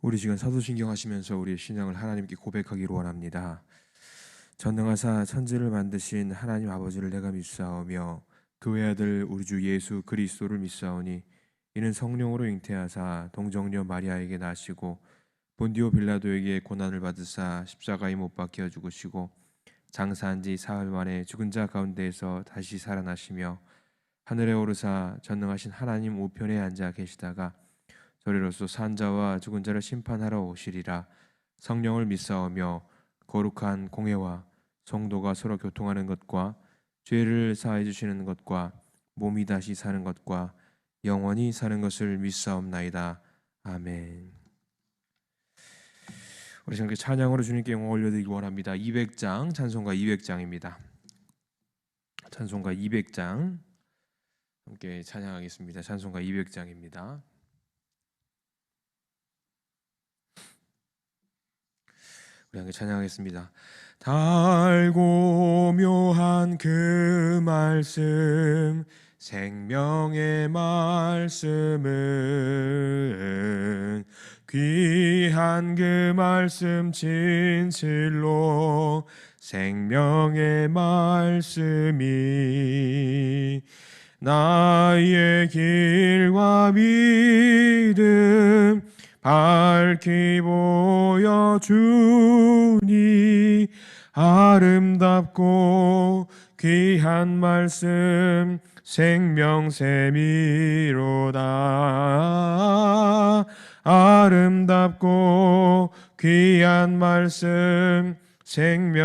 우리 시간 사도신경 하시면서 우리의 신앙을 하나님께 고백하기를 원합니다. 전능하사 천지를 만드신 하나님 아버지를 내가 믿사오며 그 외아들 우리 주 예수 그리스도를 믿사오니 이는 성령으로 잉태하사 동정녀 마리아에게 나시고 본디오 빌라도에게 고난을 받으사 십자가에 못 박혀 죽으시고 장사한 지 사흘 만에 죽은 자 가운데에서 다시 살아나시며 하늘에 오르사 전능하신 하나님 우편에 앉아 계시다가 저리로서 산 자와 죽은 자를 심판하러 오시리라. 성령을 믿사오며 거룩한 공회와 성도가 서로 교통하는 것과 죄를 사해 주시는 것과 몸이 다시 사는 것과 영원히 사는 것을 믿사옵나이다. 아멘. 우리 함께 찬양으로 주님께 영광 올려드리기 원합니다. 200장 찬송가 200장입니다. 찬송가 200장 함께 찬양하겠습니다. 찬송가 200장입니다. 우리 함께 찬양하겠습니다. 달고 묘한 그 말씀 생명의 말씀은 귀한 그 말씀 진실로 생명의 말씀이 나의 길과 믿음 밝히 보여주니 아름답고 귀한 말씀 생명샘이로다. 아름답고 귀한 말씀 생명샘이로다.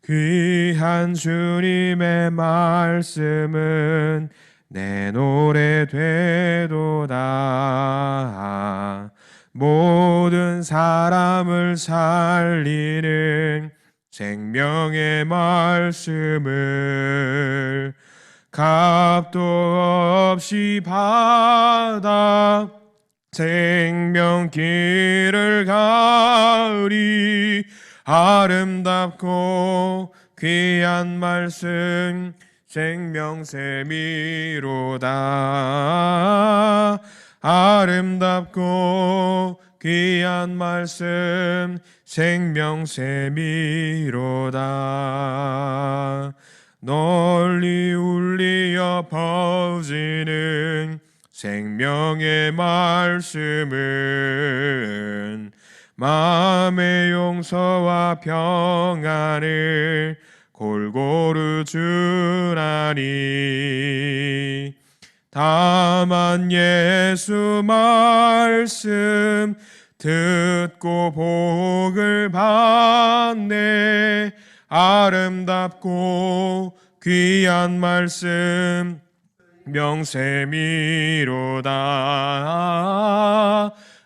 귀한 주님의 말씀은 내 노래 되도다. 모든 사람을 살리는 생명의 말씀을 값도 없이 받아 생명길을 가으리. 아름답고 귀한 말씀 생명샘이로다. 아름답고 귀한 말씀 생명샘이로다. 널리 울리어 퍼지는 생명의 말씀은 마음의 용서와 평안을 골고루 주나니. 다만 예수 말씀 듣고 복을 받네. 아름답고 귀한 말씀 명샘이로다.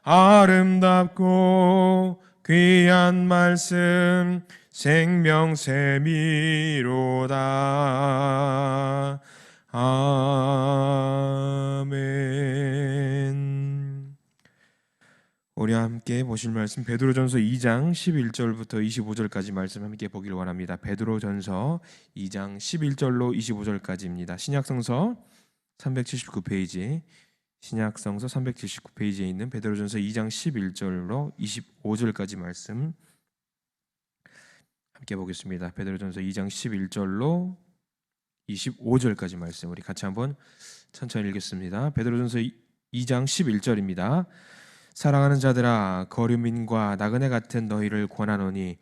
아름답고 귀한 말씀 생명샘이로다. 아멘. 우리 함께 보실 말씀 베드로전서 2장 11절부터 25절까지 말씀 함께 보기를 원합니다. 베드로전서 2장 11절로 25절까지입니다. 신약성서 379페이지 신약성서 379페이지에 있는 베드로전서 2장 11절로 25절까지 말씀 함께 보겠습니다. 베드로전서 2장 11절로 25절까지 말씀 우리 같이 한번 천천히 읽겠습니다. 베드로전서 2장 11절입니다. 사랑하는 자들아, 거류민과 나그네 같은 너희를 권하노니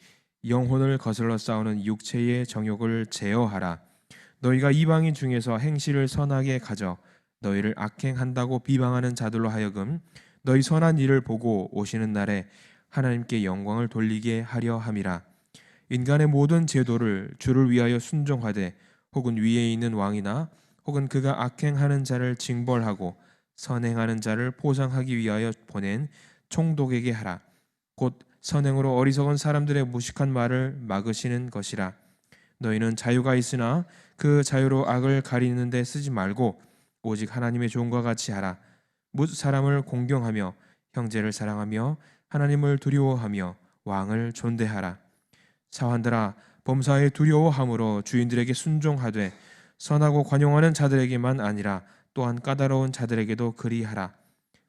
영혼을 거슬러 싸우는 육체의 정욕을 제어하라. 너희가 이방인 중에서 행실을 선하게 가져 너희를 악행한다고 비방하는 자들로 하여금 너희 선한 일을 보고 오시는 날에 하나님께 영광을 돌리게 하려 함이라. 인간의 모든 제도를 주를 위하여 순종하되 혹은 위에 있는 왕이나 혹은 그가 악행하는 자를 징벌하고 선행하는 자를 포상하기 위하여 보낸 총독에게 하라. 곧 선행으로 어리석은 사람들의 무식한 말을 막으시는 것이라. 너희는 자유가 있으나 그 자유로 악을 가리는 데 쓰지 말고 오직 하나님의 종과 같이 하라. 뭇 사람을 공경하며 형제를 사랑하며 하나님을 두려워하며 왕을 존대하라. 사환들아, 범사에 두려워함으로 주인들에게 순종하되 선하고 관용하는 자들에게만 아니라 또한 까다로운 자들에게도 그리하라.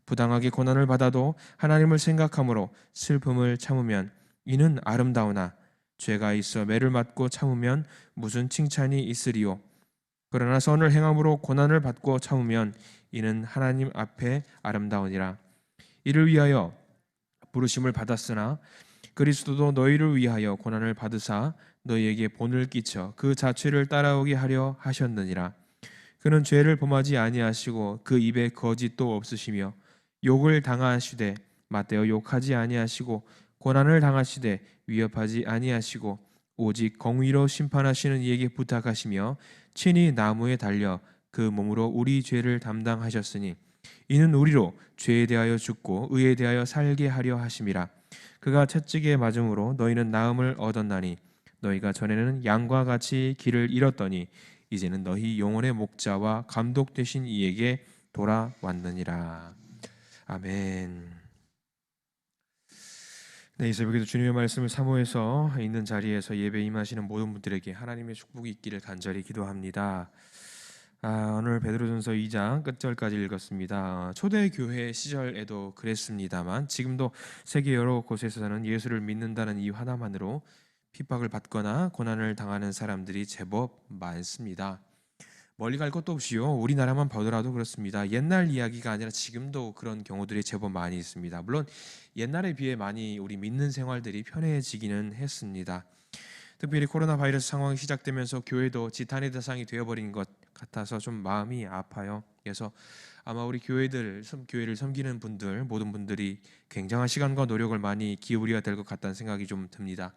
부당하게 고난을 받아도 하나님을 생각함으로 슬픔을 참으면 이는 아름다우나 죄가 있어 매를 맞고 참으면 무슨 칭찬이 있으리요. 그러나 선을 행함으로 고난을 받고 참으면 이는 하나님 앞에 아름다우니라. 이를 위하여 부르심을 받았으나 그리스도도 너희를 위하여 고난을 받으사 너희에게 본을 끼쳐 그 자취를 따라오게 하려 하셨느니라. 그는 죄를 범하지 아니하시고 그 입에 거짓도 없으시며 욕을 당하시되 맞대어 욕하지 아니하시고 고난을 당하시되 위협하지 아니하시고 오직 정의로 심판하시는 이에게 부탁하시며 친히 나무에 달려 그 몸으로 우리 죄를 담당하셨으니 이는 우리로 죄에 대하여 죽고 의에 대하여 살게 하려 하심이라. 그가 채찍에 맞음으로 너희는 나음을 얻었나니 너희가 전에는 양과 같이 길을 잃었더니 이제는 너희 영혼의 목자와 감독 되신 이에게 돌아왔느니라. 아멘. 네, 이 새벽에도 주님의 말씀을 사모해서 있는 자리에서 예배 임하시는 모든 분들에게 하나님의 축복이 있기를 간절히 기도합니다. 오늘 베드로전서 2장 끝절까지 읽었습니다. 초대교회 시절에도 그랬습니다만 지금도 세계 여러 곳에서는 예수를 믿는다는 이유 하나만으로 핍박을 받거나 고난을 당하는 사람들이 제법 많습니다. 멀리 갈 것도 없이요, 우리나라만 보더라도 그렇습니다. 옛날 이야기가 아니라 지금도 그런 경우들이 제법 많이 있습니다. 물론 옛날에 비해 많이 우리 믿는 생활들이 편해지기는 했습니다. 특별히 코로나 바이러스 상황이 시작되면서 교회도 지탄의 대상이 되어버린 것 같아서 좀 마음이 아파요. 그래서 아마 우리 교회를 섬기는 분들, 모든 분들이 굉장한 시간과 노력을 많이 기울여야 될 것 같다는 생각이 좀 듭니다.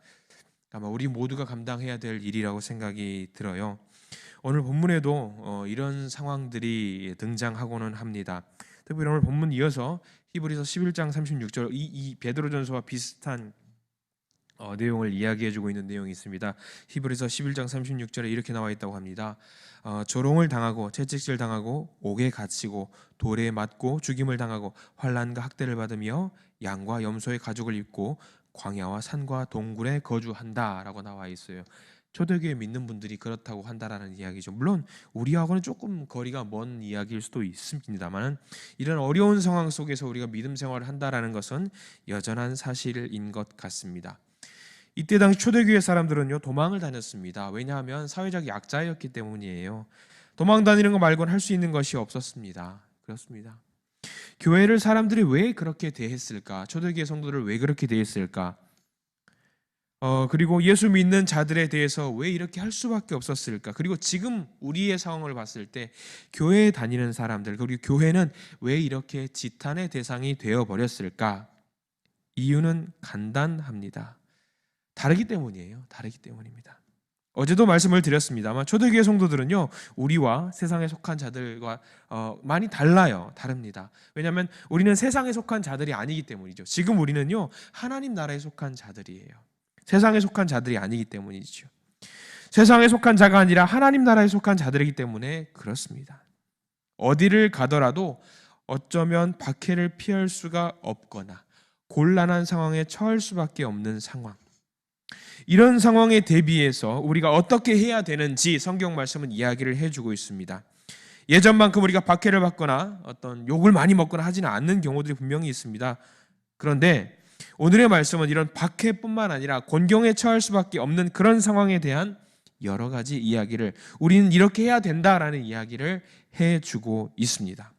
아마 우리 모두가 감당해야 될 일이라고 생각이 들어요. 오늘 본문에도 이런 상황들이 등장하고는 합니다. 특별히 오늘 본문 이어서 히브리서 11장 36절 이 베드로전서와 비슷한 내용을 이야기해주고 있는 내용이 있습니다. 히브리서 11장 36절에 이렇게 나와 있다고 합니다. 조롱을 당하고 채찍질 당하고 옥에 갇히고 돌에 맞고 죽임을 당하고 환난과 학대를 받으며 양과 염소의 가죽을 입고 광야와 산과 동굴에 거주한다라고 나와 있어요. 초대교회 믿는 분들이 그렇다고 한다라는 이야기죠. 물론 우리하고는 조금 거리가 먼 이야기일 수도 있습니다만 이런 어려운 상황 속에서 우리가 믿음 생활을 한다라는 것은 여전한 사실인 것 같습니다. 이때 당시 초대교회 사람들은요, 도망을 다녔습니다. 왜냐하면 사회적 약자였기 때문이에요. 도망 다니는 거 말고는 할 수 있는 것이 없었습니다. 그렇습니다. 교회를 사람들이 왜 그렇게 대했을까? 초대교회 성도들을 왜 그렇게 대했을까? 그리고 예수 믿는 자들에 대해서 왜 이렇게 할 수밖에 없었을까? 그리고 지금 우리의 상황을 봤을 때 교회에 다니는 사람들, 그리고 교회는 왜 이렇게 지탄의 대상이 되어버렸을까? 이유는 간단합니다. 다르기 때문이에요. 다르기 때문입니다. 어제도 말씀을 드렸습니다만 초대교회 성도들은요, 우리와 세상에 속한 자들과 많이 달라요. 다릅니다. 왜냐하면 우리는 세상에 속한 자들이 아니기 때문이죠. 지금 우리는요, 하나님 나라에 속한 자들이에요. 세상에 속한 자들이 아니기 때문이죠. 세상에 속한 자가 아니라 하나님 나라에 속한 자들이기 때문에 그렇습니다. 어디를 가더라도 어쩌면 박해를 피할 수가 없거나 곤란한 상황에 처할 수밖에 없는 상황. 이런 상황에 대비해서 우리가 어떻게 해야 되는지 성경 말씀은 이야기를 해주고 있습니다. 예전만큼 우리가 박해를 받거나 어떤 욕을 많이 먹거나 하지는 않는 경우들이 분명히 있습니다. 그런데 오늘의 말씀은 이런 박해뿐만 아니라 곤경에 처할 수밖에 없는 그런 상황에 대한 여러 가지 이야기를, 우리는 이렇게 해야 된다라는 이야기를 해주고 있습니다.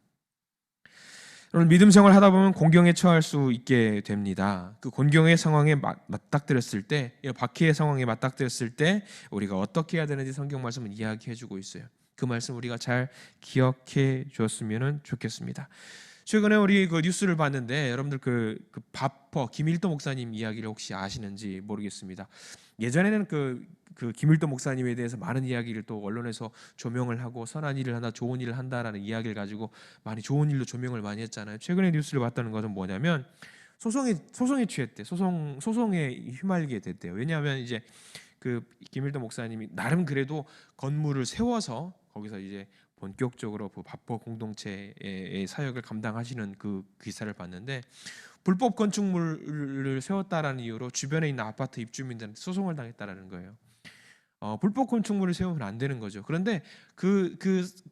여러분, 믿음 생활을 하다 보면 곤경에 처할 수 있게 됩니다. 그 곤경의 상황에 맞닥뜨렸을 때, 박해의 상황에 맞닥뜨렸을 때 우리가 어떻게 해야 되는지 성경 말씀은 이야기해주고 있어요. 그 말씀 우리가 잘 기억해 줬으면 좋겠습니다. 최근에 우리 그 뉴스를 봤는데 여러분들 그 바퍼 김일도 목사님 이야기를 혹시 아시는지 모르겠습니다. 예전에는 그 김일도 목사님에 대해서 많은 이야기를 또 언론에서 조명을 하고 선한 일을 한다, 좋은 일을 한다라는 이야기를 가지고 많이 좋은 일로 조명을 많이 했잖아요. 최근에 뉴스를 봤다는 것은 뭐냐면 소송에 취했대. 소송에 휘말리게 됐대요. 왜냐하면 이제 그 김일도 목사님이 나름 그래도 건물을 세워서 거기서 이제 본격적으로 그 바퍼 공동체의 사역을 감당하시는 그 기사를 봤는데, 불법 건축물을 세웠다라는 이유로 주변에 있는 아파트 입주민들한테 소송을 당했다라는 거예요. 불법 건축물을 세우면 안 되는 거죠. 그런데 그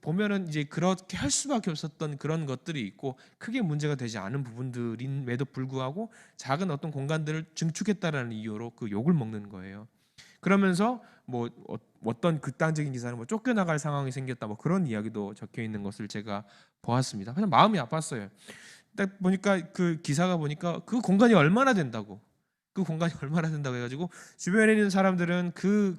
보면은 이제 그렇게 할 수밖에 없었던 그런 것들이 있고 크게 문제가 되지 않은 부분들임에도 불구하고 작은 어떤 공간들을 증축했다라는 이유로 그 욕을 먹는 거예요. 그러면서 뭐 어떤 극단적인 기사는 뭐 쫓겨나갈 상황이 생겼다 뭐 그런 이야기도 적혀 있는 것을 제가 보았습니다. 그냥 마음이 아팠어요. 딱 보니까 그 기사가 보니까 그 공간이 얼마나 된다고 해가지고 주변에 있는 사람들은 그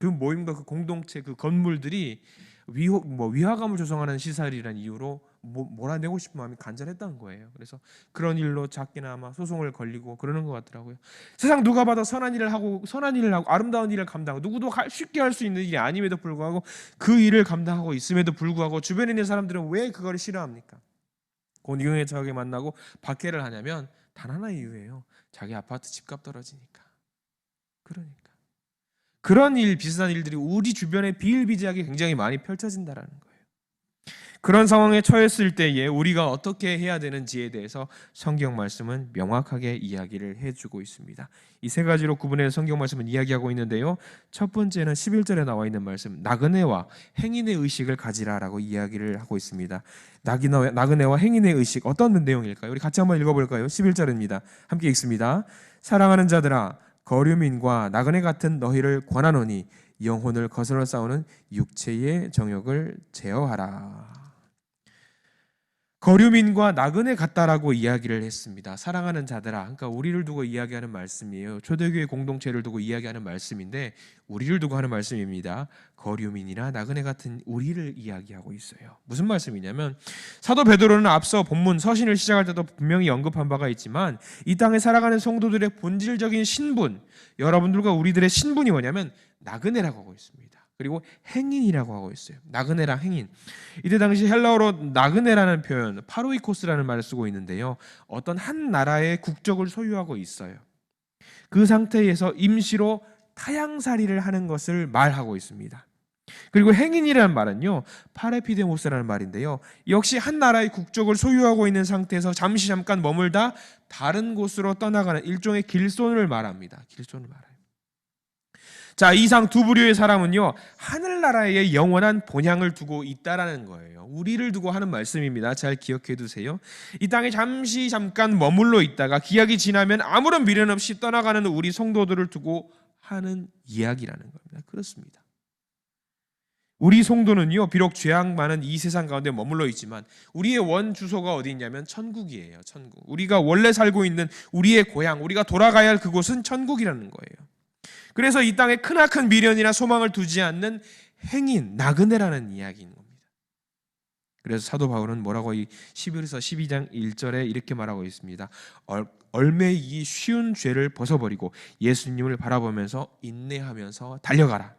모임과 그 공동체 그 건물들이 위화감을 조성하는 시설이라는 이유로 몰아내고 싶은 마음이 간절했다는 거예요. 그래서 그런 일로 작게나마 소송을 걸리고 그러는 것 같더라고요. 세상 누가 봐도 선한 일을 하고 아름다운 일을 감당하고 누구도 쉽게 할 수 있는 일이 아님에도 불구하고 그 일을 감당하고 있음에도 불구하고 주변에 있는 사람들은 왜 그걸 싫어합니까? 곤경에 저에게 만나고 박해를 하냐면 단 하나 이유예요. 자기 아파트 집값 떨어지니까. 그러니까 그런 비슷한 일들이 우리 주변에 비일비재하게 굉장히 많이 펼쳐진다라는 거예요. 그런 상황에 처했을 때에 우리가 어떻게 해야 되는지에 대해서 성경 말씀은 명확하게 이야기를 해주고 있습니다. 이 세 가지로 구분해서 성경 말씀은 이야기하고 있는데요. 첫 번째는 11절에 나와 있는 말씀, 나그네와 행인의 의식을 가지라라고 이야기를 하고 있습니다. 나그네와 행인의 의식, 어떤 내용일까요? 우리 같이 한번 읽어볼까요? 11절입니다. 함께 읽습니다. 사랑하는 자들아, 거류민과 나그네 같은 너희를 권하노니 영혼을 거스러 싸우는 육체의 정욕을 제어하라. 거류민과 나그네 같다라고 이야기를 했습니다. 사랑하는 자들아, 그러니까 우리를 두고 이야기하는 말씀이에요. 초대교회 공동체를 두고 이야기하는 말씀인데 우리를 두고 하는 말씀입니다. 거류민이나 나그네 같은 우리를 이야기하고 있어요. 무슨 말씀이냐면 사도 베드로는 앞서 본문 서신을 시작할 때도 분명히 언급한 바가 있지만 이 땅에 살아가는 성도들의 본질적인 신분, 여러분들과 우리들의 신분이 뭐냐면 나그네라고 하고 있습니다. 그리고 행인이라고 하고 있어요. 나그네랑 행인. 이때 당시 헬라어로 나그네라는 표현, 파로이코스라는 말을 쓰고 있는데요. 어떤 한 나라의 국적을 소유하고 있어요. 그 상태에서 임시로 타향살이를 하는 것을 말하고 있습니다. 그리고 행인이라는 말은요, 파레피데모스라는 말인데요. 역시 한 나라의 국적을 소유하고 있는 상태에서 잠깐 머물다 다른 곳으로 떠나가는 일종의 길손을 말합니다. 길손을 말해요. 자, 이상 두 부류의 사람은요, 하늘나라에 영원한 본향을 두고 있다라는 거예요. 우리를 두고 하는 말씀입니다. 잘 기억해 두세요. 이 땅에 잠깐 머물러 있다가 기약이 지나면 아무런 미련 없이 떠나가는 우리 성도들을 두고 하는 이야기라는 겁니다. 그렇습니다. 우리 성도는요, 비록 죄악 많은 이 세상 가운데 머물러 있지만 우리의 원 주소가 어디 있냐면 천국이에요. 천국. 우리가 원래 살고 있는 우리의 고향, 우리가 돌아가야 할 그곳은 천국이라는 거예요. 그래서 이 땅에 크나큰 미련이나 소망을 두지 않는 행인, 나그네라는 이야기인 겁니다. 그래서 사도 바울은 뭐라고 이 11에서 12장 1절에 이렇게 말하고 있습니다. 얼매이기 쉬운 죄를 벗어버리고 예수님을 바라보면서 인내하면서 달려가라.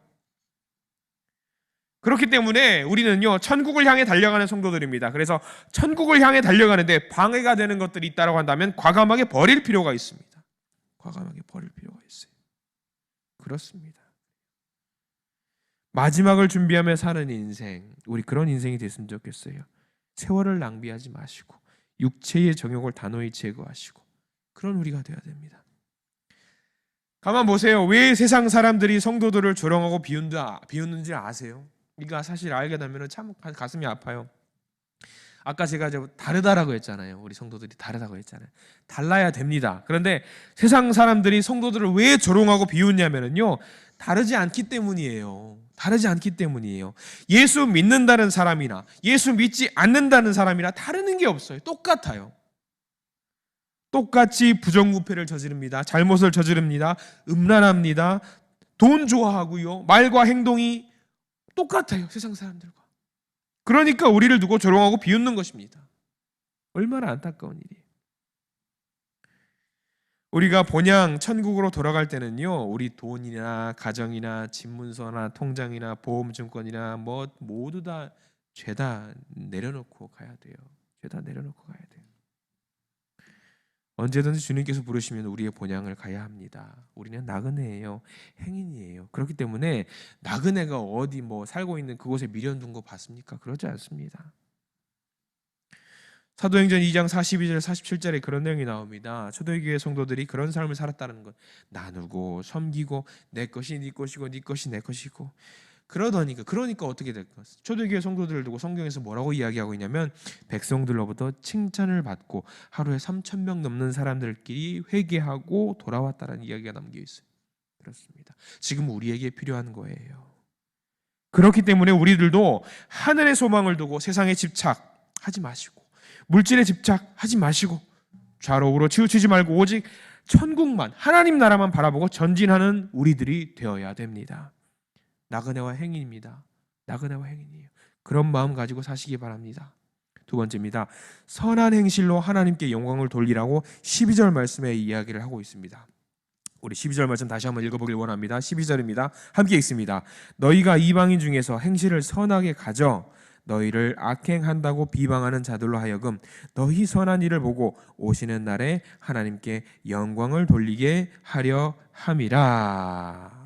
그렇기 때문에 우리는요, 천국을 향해 달려가는 성도들입니다. 그래서 천국을 향해 달려가는데 방해가 되는 것들이 있다고 한다면 과감하게 버릴 필요가 있습니다. 과감하게 버릴 필요가 있어요. 그렇습니다. 마지막을 준비하며 사는 인생, 우리 그런 인생이 됐으면 좋겠어요. 세월을 낭비하지 마시고 육체의 정욕을 단호히 제거하시고 그런 우리가 되어야 됩니다. 가만 보세요. 왜 세상 사람들이 성도들을 조롱하고 비웃는지 아세요? 이거 사실 알게 되면 참 가슴이 아파요. 아까 제가 다르다라고 했잖아요. 우리 성도들이 다르다고 했잖아요. 달라야 됩니다. 그런데 세상 사람들이 성도들을 왜 조롱하고 비웃냐면요, 다르지 않기 때문이에요. 다르지 않기 때문이에요. 예수 믿는다는 사람이나 예수 믿지 않는다는 사람이나 다르는 게 없어요. 똑같아요. 똑같이 부정부패를 저지릅니다. 잘못을 저지릅니다. 음란합니다. 돈 좋아하고요. 말과 행동이 똑같아요. 세상 사람들과. 그러니까 우리를 두고 조롱하고 비웃는 것입니다. 얼마나 안타까운 일이에요. 우리가 본향 천국으로 돌아갈 때는요, 우리 돈이나 가정이나 집문서나 통장이나 보험증권이나 뭐 모두 다 죄다 내려놓고 가야 돼요. 죄다 내려놓고 가야 돼요. 언제든지 주님께서 부르시면 우리의 본향을 가야 합니다. 우리는 나그네예요. 행인이에요. 그렇기 때문에 나그네가 어디 살고 있는 그곳에 미련 둔 거 봤습니까? 그러지 않습니다. 사도행전 2장 42절 47절에 그런 내용이 나옵니다. 초대교회 성도들이 그런 삶을 살았다는 것. 나누고 섬기고 내 것이 네 것이고 네 것이 내 것이고 그러니까 어떻게 될까? 초대교회 성도들을 두고 성경에서 뭐라고 이야기하고 있냐면 백성들로부터 칭찬을 받고 하루에 3,000명 넘는 사람들끼리 회개하고 돌아왔다는 이야기가 담겨 있어요. 그렇습니다. 지금 우리에게 필요한 거예요. 그렇기 때문에 우리들도 하늘의 소망을 두고 세상에 집착하지 마시고 물질에 집착하지 마시고 좌로 우로 치우치지 말고 오직 천국만 하나님 나라만 바라보고 전진하는 우리들이 되어야 됩니다. 나그네와 행인입니다. 나그네와 행인이에요. 그런 마음 가지고 사시기 바랍니다. 두 번째입니다. 선한 행실로 하나님께 영광을 돌리라고 12절 말씀에 이야기를 하고 있습니다. 우리 12절 말씀 다시 한번 읽어보길 원합니다. 12절입니다. 함께 읽습니다. 너희가 이방인 중에서 행실을 선하게 가져 너희를 악행한다고 비방하는 자들로 하여금 너희 선한 일을 보고 오시는 날에 하나님께 영광을 돌리게 하려 함이라.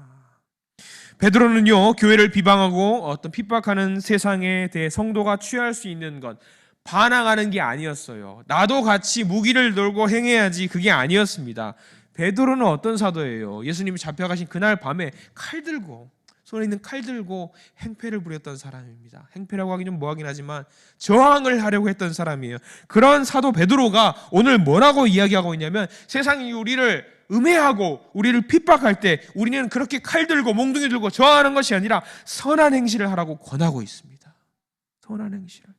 베드로는요, 교회를 비방하고 어떤 핍박하는 세상에 대해 성도가 취할 수 있는 것, 반항하는 게 아니었어요. 나도 같이 무기를 들고 행해야지, 그게 아니었습니다. 베드로는 어떤 사도예요? 예수님이 잡혀가신 그날 밤에 칼 들고, 손에 있는 칼 들고 행패를 부렸던 사람입니다. 행패라고 하긴 좀 뭐하긴 하지만 저항을 하려고 했던 사람이에요. 그런 사도 베드로가 오늘 뭐라고 이야기하고 있냐면, 세상이 우리를 음해하고 우리를 핍박할 때 우리는 그렇게 칼 들고 몽둥이 들고 저항하는 것이 아니라 선한 행실을 하라고 권하고 있습니다. 선한 행실을.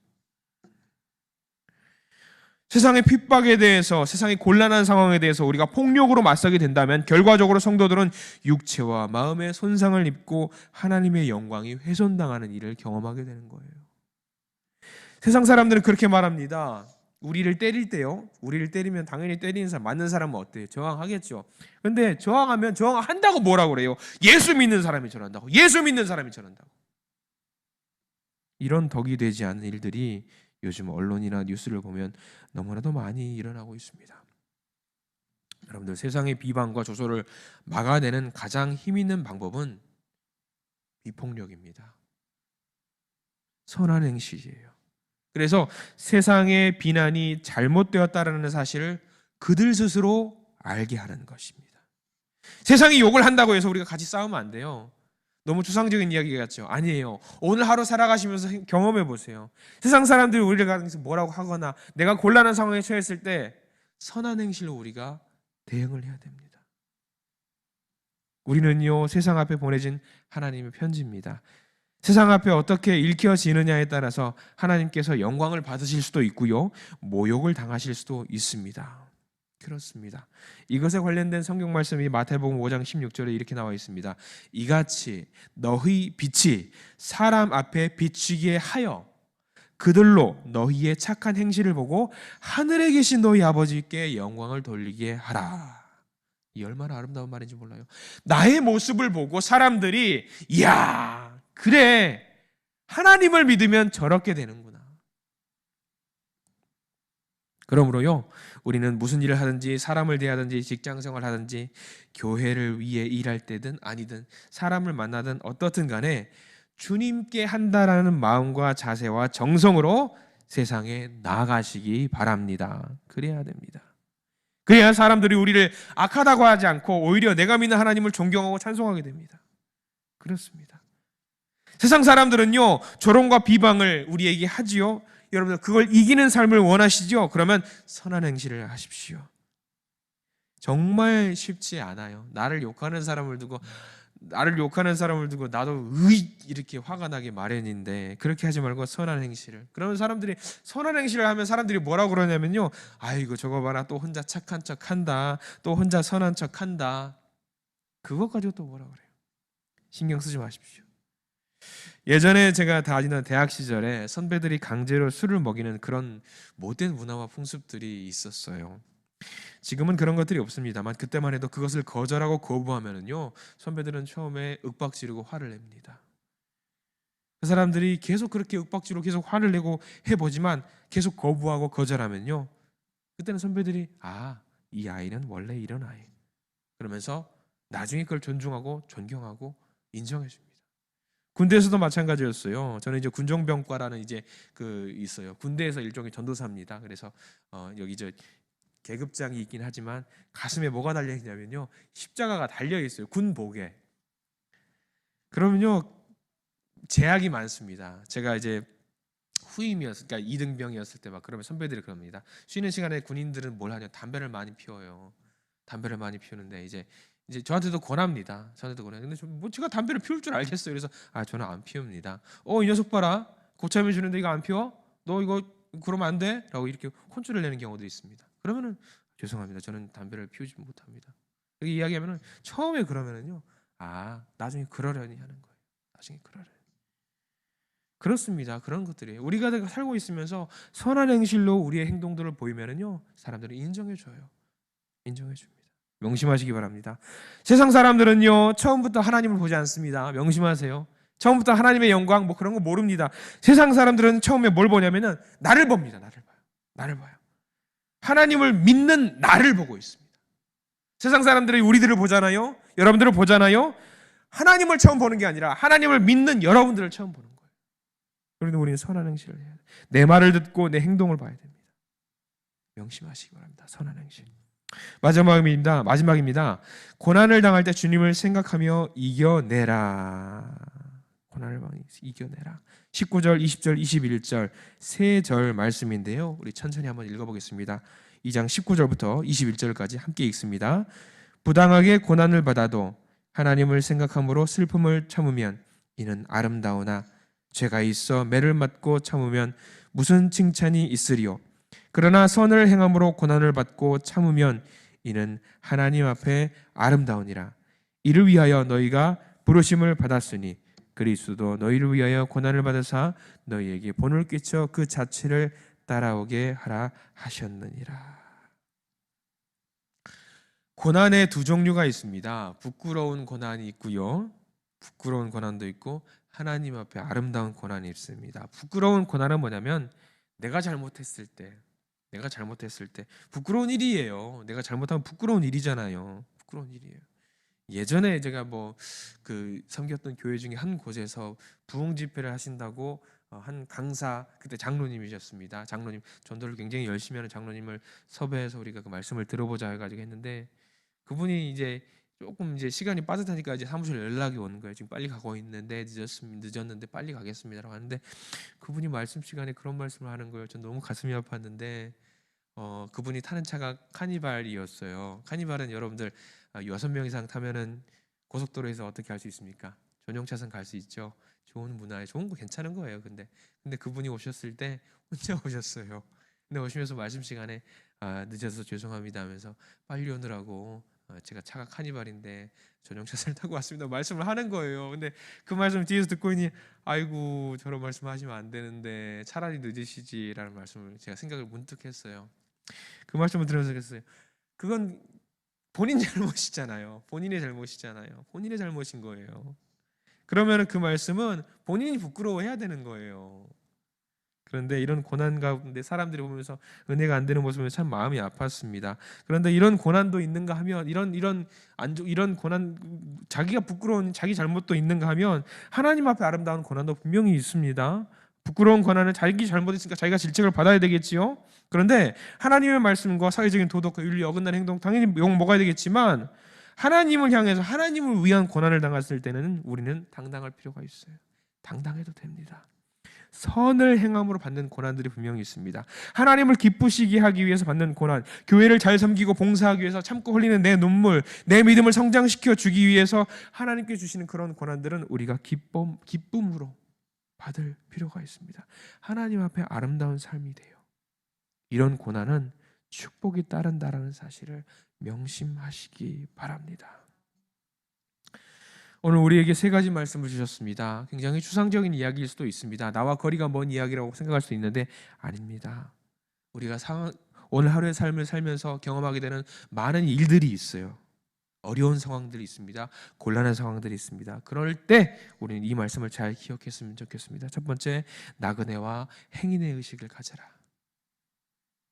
세상의 핍박에 대해서, 세상의 곤란한 상황에 대해서 우리가 폭력으로 맞서게 된다면 결과적으로 성도들은 육체와 마음의 손상을 입고 하나님의 영광이 훼손당하는 일을 경험하게 되는 거예요. 세상 사람들은 그렇게 말합니다. 우리를 때릴 때요, 우리를 때리면 당연히 때리는 사람, 맞는 사람은 어때요? 저항하겠죠. 근데 저항하면 저항한다고 뭐라고 그래요? 예수 믿는 사람이 저런다고, 예수 믿는 사람이 저런다고. 이런 덕이 되지 않은 일들이 요즘 언론이나 뉴스를 보면 너무나도 많이 일어나고 있습니다. 여러분들, 세상의 비방과 조소를 막아내는 가장 힘 있는 방법은 비폭력입니다. 선한 행실이에요. 그래서 세상의 비난이 잘못되었다라는 사실을 그들 스스로 알게 하는 것입니다. 세상이 욕을 한다고 해서 우리가 같이 싸우면 안 돼요. 너무 추상적인 이야기 같죠? 아니에요. 오늘 하루 살아가시면서 경험해 보세요. 세상 사람들이 우리를 가면서 뭐라고 하거나 내가 곤란한 상황에 처했을 때 선한 행실로 우리가 대응을 해야 됩니다. 우리는요, 세상 앞에 보내진 하나님의 편지입니다. 세상 앞에 어떻게 읽혀지느냐에 따라서 하나님께서 영광을 받으실 수도 있고요, 모욕을 당하실 수도 있습니다. 그렇습니다. 이것에 관련된 성경 말씀이 마태복음 5장 16절에 이렇게 나와 있습니다. 이같이 너희 빛이 사람 앞에 비치게 하여 그들로 너희의 착한 행실을 보고 하늘에 계신 너희 아버지께 영광을 돌리게 하라. 이 얼마나 아름다운 말인지 몰라요. 나의 모습을 보고 사람들이 이야, 그래, 하나님을 믿으면 저렇게 되는구나. 그러므로요, 우리는 무슨 일을 하든지 사람을 대하든지 직장생활을 하든지 교회를 위해 일할 때든 아니든 사람을 만나든 어떻든 간에 주님께 한다라는 마음과 자세와 정성으로 세상에 나아가시기 바랍니다. 그래야 됩니다. 그래야 사람들이 우리를 악하다고 하지 않고 오히려 내가 믿는 하나님을 존경하고 찬송하게 됩니다. 그렇습니다. 세상 사람들은요, 조롱과 비방을 우리에게 하지요. 여러분들, 그걸 이기는 삶을 원하시죠? 그러면 선한 행실을 하십시오. 정말 쉽지 않아요. 나를 욕하는 사람을 두고 나도 이렇게 화가 나게 마련인데, 그렇게 하지 말고 선한 행실을. 그러면 사람들이 선한 행실을 하면 사람들이 뭐라고 그러냐면요, 아이고 저거 봐라, 또 혼자 착한 척한다, 또 혼자 선한 척한다. 그것 가지고 또 뭐라 그래요? 신경 쓰지 마십시오. 예전에 제가 다니던 대학 시절에 선배들이 강제로 술을 먹이는 그런 못된 문화와 풍습들이 있었어요. 지금은 그런 것들이 없습니다만 그때만 해도 그것을 거절하고 거부하면은요, 선배들은 처음에 윽박지르고 화를 냅니다. 그 사람들이 계속 그렇게 윽박지르고 계속 화를 내고 해보지만 계속 거부하고 거절하면요, 그때는 선배들이 이 아이는 원래 이런 아이, 그러면서 나중에 그걸 존중하고 존경하고 인정해 줍니다. 군대에서도 마찬가지였어요. 저는 이제 군종병과라는 이제 그 있어요. 군대에서 일종의 전도사입니다. 그래서 여기 저 계급장이 있긴 하지만 가슴에 뭐가 달려 있냐면요, 십자가가 달려 있어요. 군복에. 그러면요 제약이 많습니다. 제가 이제 후임이었을, 그러니까 2등병이었을 때 막 그러면 선배들이 그럽니다. 쉬는 시간에 군인들은 뭘 하냐? 담배를 많이 피워요. 담배를 많이 피우는데 이제 저한테도 권합니다. 저한테도 권해요. 근데 뭐 제가 담배를 피울 줄 알겠어요. 그래서 저는 안 피웁니다. 이 녀석 봐라. 고참해 주는데 이거 안 피워? 너 이거 그러면 안 돼? 라고 이렇게 혼쭐을 내는 경우도 있습니다. 그러면은 죄송합니다. 저는 담배를 피우지 못합니다. 여기 이야기하면은 처음에 그러면은요. 나중에 그러려니 하는 거예요. 나중에 그러려니. 그렇습니다. 그런 것들이에요. 우리가 살고 있으면서 선한 행실로 우리의 행동들을 보이면은요, 사람들은 인정해줘요. 인정해줍니다. 명심하시기 바랍니다. 세상 사람들은요, 처음부터 하나님을 보지 않습니다. 명심하세요. 처음부터 하나님의 영광 뭐 그런 거 모릅니다. 세상 사람들은 처음에 뭘 보냐면은 나를 봅니다. 나를 봐요. 나를 봐요. 하나님을 믿는 나를 보고 있습니다. 세상 사람들이 우리들을 보잖아요. 여러분들을 보잖아요. 하나님을 처음 보는 게 아니라 하나님을 믿는 여러분들을 처음 보는 거예요. 그런데 우리는 선한 행실을 해야 돼요. 내 말을 듣고 내 행동을 봐야 됩니다. 명심하시기 바랍니다. 선한 행실. 마지막입니다. 고난을 당할 때 주님을 생각하며 이겨내라. 고난을 이겨내라. 19절, 20절, 21절 세 절 말씀인데요. 우리 천천히 한번 읽어보겠습니다. 2장 19절부터 21절까지 함께 읽습니다. 부당하게 고난을 받아도 하나님을 생각함으로 슬픔을 참으면 이는 아름다우나 죄가 있어 매를 맞고 참으면 무슨 칭찬이 있으리요. 그러나 선을 행함으로 고난을 받고 참으면 이는 하나님 앞에 아름다우니라. 이를 위하여 너희가 부르심을 받았으니 그리스도도 너희를 위하여 고난을 받으사 너희에게 본을 끼쳐 그 자체를 따라오게 하라 하셨느니라. 고난의 두 종류가 있습니다. 부끄러운 고난이 있고요. 부끄러운 고난도 있고 하나님 앞에 아름다운 고난이 있습니다. 부끄러운 고난은 뭐냐면 내가 잘못했을 때 부끄러운 일이에요. 내가 잘못하면 부끄러운 일이잖아요. 부끄러운 일이에요. 예전에 제가 섬겼던 교회 중에 한 곳에서 부흥 집회를 하신다고 한 강사, 그때 장로님이셨습니다. 장로님, 전도를 굉장히 열심히 하는 장로님을 섭외해서 우리가 그 말씀을 들어보자 해가지고 했는데, 그분이 이제 조금 시간이 빠듯하니까 이제 사무실 연락이 오는 거예요. 지금 빨리 가고 있는데 늦었는데 빨리 가겠습니다라고 하는데, 그분이 말씀 시간에 그런 말씀을 하는 거예요. 전 너무 가슴이 아팠는데, 그분이 타는 차가 카니발이었어요. 카니발은 여러분들 6명 이상 타면은 고속도로에서 어떻게 할 수 있습니까? 전용 차선 갈 수 있죠. 좋은 문화에 좋은 거 괜찮은 거예요. 근데 그분이 오셨을 때 혼자 오셨어요. 근데 오시면서 말씀 시간에 늦어서 죄송합니다 하면서 빨리 오느라고 제가 차가 카니발인데 전용 차선을 타고 왔습니다 말씀을 하는 거예요. 근데 그 말씀 뒤에서 듣고 있니, 아이고 저런 말씀하시면 안 되는데 차라리 늦으시지라는 말씀을 제가 생각을 문득 했어요. 그 말씀을 들으면서 그랬어요. 그건 본인 잘못이잖아요. 본인의 잘못인 거예요. 그러면 그 말씀은 본인이 부끄러워해야 되는 거예요. 그런데 이런 고난 가운데 사람들이 보면서 은혜가 안 되는 모습을 참 마음이 아팠습니다. 그런데 이런 고난도 있는가 하면 이런 고난, 자기가 부끄러운 자기 잘못도 있는가 하면 하나님 앞에 아름다운 고난도 분명히 있습니다. 부끄러운 고난은 자기 잘못했으니까 자기가 질책을 받아야 되겠지요. 그런데 하나님의 말씀과 사회적인 도덕과 윤리 어긋나는 행동 당연히 욕 먹어야 되겠지만, 하나님을 향해서 하나님을 위한 고난을 당했을 때는 우리는 당당할 필요가 있어요. 당당해도 됩니다. 선을 행함으로 받는 고난들이 분명히 있습니다. 하나님을 기쁘시게 하기 위해서 받는 고난, 교회를 잘 섬기고 봉사하기 위해서 참고 흘리는 내 눈물, 내 믿음을 성장시켜 주기 위해서 하나님께 주시는 그런 고난들은 우리가 기쁨으로 받을 필요가 있습니다. 하나님 앞에 아름다운 삶이 돼요. 이런 고난은 축복이 따른다라는 사실을 명심하시기 바랍니다. 오늘 우리에게 세 가지 말씀을 주셨습니다. 굉장히 추상적인 이야기일 수도 있습니다. 나와 거리가 먼 이야기라고 생각할 수 있는데 아닙니다. 우리가 오늘 하루의 삶을 살면서 경험하게 되는 많은 일들이 있어요. 어려운 상황들이 있습니다. 곤란한 상황들이 있습니다. 그럴 때 우리는 이 말씀을 잘 기억했으면 좋겠습니다. 첫 번째, 나그네와 행인의 의식을 가져라.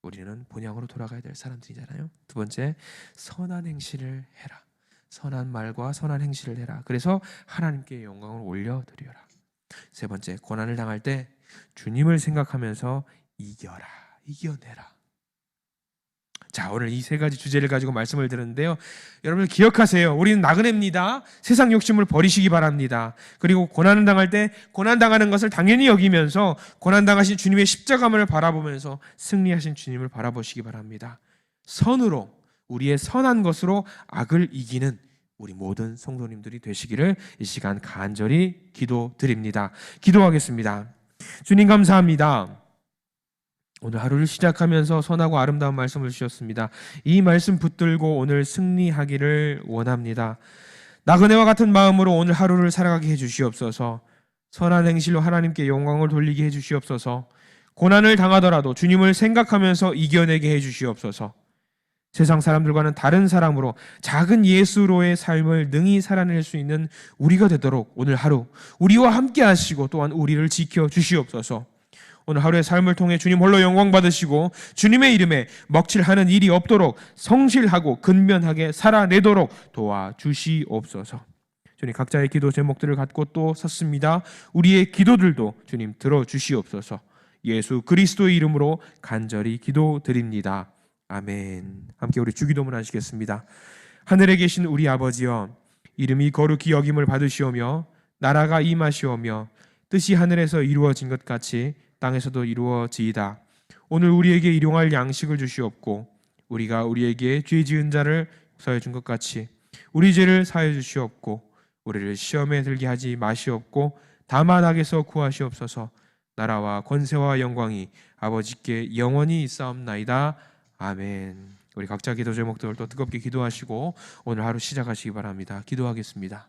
우리는 본향으로 돌아가야 될 사람들이잖아요. 두 번째, 선한 행실을 해라. 선한 말과 선한 행실을 해라. 그래서 하나님께 영광을 올려드려라. 세 번째, 고난을 당할 때 주님을 생각하면서 이겨라, 이겨내라. 자, 오늘 이 세 가지 주제를 가지고 말씀을 드렸는데요. 여러분들 기억하세요. 우리는 나그네입니다. 세상 욕심을 버리시기 바랍니다. 그리고 고난을 당할 때 고난 당하는 것을 당연히 여기면서 고난 당하신 주님의 십자가를 바라보면서 승리하신 주님을 바라보시기 바랍니다. 선으로, 우리의 선한 것으로 악을 이기는 우리 모든 성도님들이 되시기를 이 시간 간절히 기도드립니다. 기도하겠습니다. 주님 감사합니다. 오늘 하루를 시작하면서 선하고 아름다운 말씀을 주셨습니다. 이 말씀 붙들고 오늘 승리하기를 원합니다. 나그네와 같은 마음으로 오늘 하루를 살아가게 해주시옵소서. 선한 행실로 하나님께 영광을 돌리게 해주시옵소서. 고난을 당하더라도 주님을 생각하면서 이겨내게 해주시옵소서. 세상 사람들과는 다른 사람으로 작은 예수로의 삶을 능히 살아낼 수 있는 우리가 되도록 오늘 하루 우리와 함께 하시고 또한 우리를 지켜 주시옵소서. 오늘 하루의 삶을 통해 주님 홀로 영광 받으시고 주님의 이름에 먹칠하는 일이 없도록 성실하고 근면하게 살아내도록 도와주시옵소서. 주님, 각자의 기도 제목들을 갖고 또 섰습니다. 우리의 기도들도 주님 들어주시옵소서. 예수 그리스도의 이름으로 간절히 기도드립니다. 아멘. 함께 우리 주기도문 하시겠습니다. 하늘에 계신 우리 아버지여, 이름이 거룩히 여김을 받으시오며 나라가 임하시오며 뜻이 하늘에서 이루어진 것 같이 땅에서도 이루어지이다. 오늘 우리에게 일용할 양식을 주시옵고 우리가 우리에게 죄 지은 자를 사해 준 것 같이 우리 죄를 사해 주시옵고 우리를 시험에 들게 하지 마시옵고 다만 악에서 구하시옵소서. 나라와 권세와 영광이 아버지께 영원히 있사옵나이다. 아멘. 우리 각자 기도 제목들 또 뜨겁게 기도하시고 오늘 하루 시작하시기 바랍니다. 기도하겠습니다.